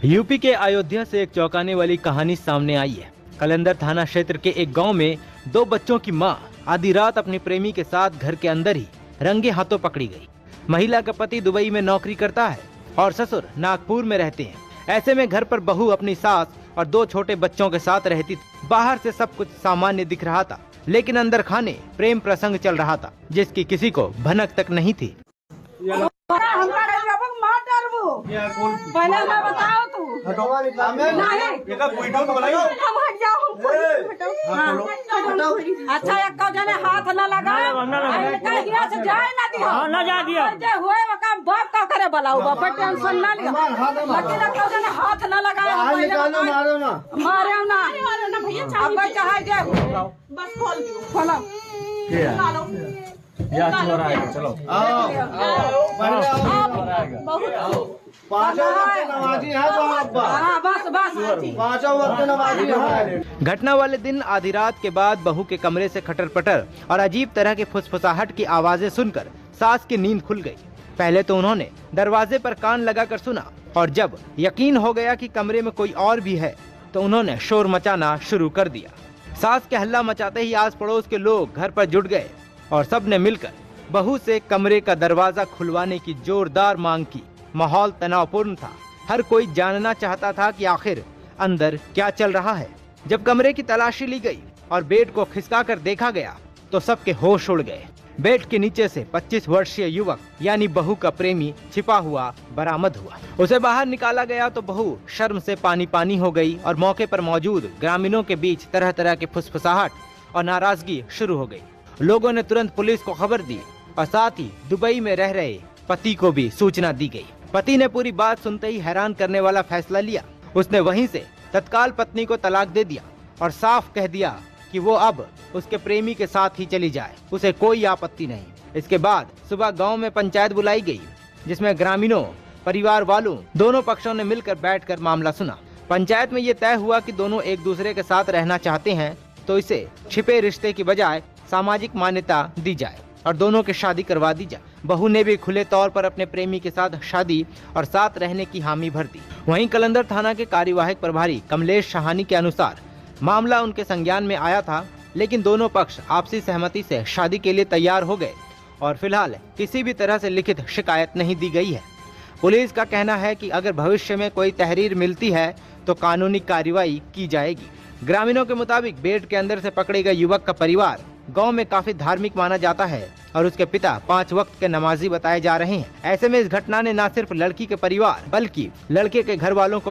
UP के अयोध्या से एक चौंकाने वाली कहानी सामने आई है। कलंदर थाना क्षेत्र के एक गांव में दो बच्चों की मां आधी रात अपने प्रेमी के साथ घर के अंदर ही रंगे हाथों पकड़ी गई। महिला का पति दुबई में नौकरी करता है और ससुर नागपुर में रहते हैं। ऐसे में घर पर बहू अपनी सास और दो छोटे बच्चों के साथ रहती थी। बाहर से सब कुछ सामान्य दिख रहा था, लेकिन अंदर खाने प्रेम प्रसंग चल रहा था जिसकी किसी को भनक तक नहीं थी। पहले मैं बताओ तू अच्छा एक जने हाथ न लगाए जाए ना दिया हुए बाप का करे बोलाऊ बाप टेंशन ना लिया लेकिन एक जने हाथ न लगाए मारे ना अब चाहे दे बस खोल दियो खोलो चलो घटना वाले दिन आधी रात के बाद बहू के कमरे से खटर पटर और अजीब तरह के फुसफुसाहट की आवाजें सुनकर सास की नींद खुल गई। पहले तो उन्होंने दरवाजे पर कान लगाकर सुना और जब यकीन हो गया कि कमरे में कोई और भी है तो उन्होंने शोर मचाना शुरू कर दिया। सास के हल्ला मचाते ही आस पड़ोस के लोग घर पर जुट गए और सबने मिलकर बहू से कमरे का दरवाजा खुलवाने की जोरदार मांग की। माहौल तनावपूर्ण था। हर कोई जानना चाहता था कि आखिर अंदर क्या चल रहा है। जब कमरे की तलाशी ली गई और बेड को खिसकाकर देखा गया तो सबके होश उड़ गए। बेड के नीचे से 25 वर्षीय युवक यानी बहू का प्रेमी छिपा हुआ बरामद हुआ। उसे बाहर निकाला गया तो बहू शर्म से पानी पानी हो गई और मौके पर मौजूद ग्रामीणों के बीच तरह तरह के फुसफुसाहट और नाराजगी शुरू हो गई। लोगों ने तुरंत पुलिस को खबर दी और साथ ही दुबई में रह रहे पति को भी सूचना दी गई। पति ने पूरी बात सुनते ही हैरान करने वाला फैसला लिया। उसने वहीं से तत्काल पत्नी को तलाक दे दिया और साफ कह दिया कि वो अब उसके प्रेमी के साथ ही चली जाए, उसे कोई आपत्ति नहीं। इसके बाद सुबह गांव में पंचायत बुलाई गई जिसमें ग्रामीणों, परिवार वालों दोनों पक्षों ने मिलकर बैठकर मामला सुना। पंचायत में ये तय हुआ कि दोनों एक दूसरे के साथ रहना चाहते हैं तो इसे छिपे रिश्ते की बजाय सामाजिक मान्यता दी जाए और दोनों की शादी करवा दी जाए। बहू ने भी खुले तौर पर अपने प्रेमी के साथ शादी और साथ रहने की हामी भर दी। वहीं कलंदर थाना के कार्यवाहक प्रभारी कमलेश शाहानी के अनुसार मामला उनके संज्ञान में आया था, लेकिन दोनों पक्ष आपसी सहमति से शादी के लिए तैयार हो गए और फिलहाल किसी भी तरह से लिखित शिकायत नहीं दी गई है। पुलिस का कहना है कि अगर भविष्य में कोई तहरीर मिलती है तो कानूनी कार्रवाई की जाएगी। ग्रामीणों के मुताबिक बेड के अंदर से पकड़े गए युवक का परिवार गांव में काफी धार्मिक माना जाता है और उसके पिता 5 वक्त के नमाजी बताए जा रहे हैं। ऐसे में इस घटना ने न सिर्फ लड़की के परिवार बल्कि लड़के के घर वालों को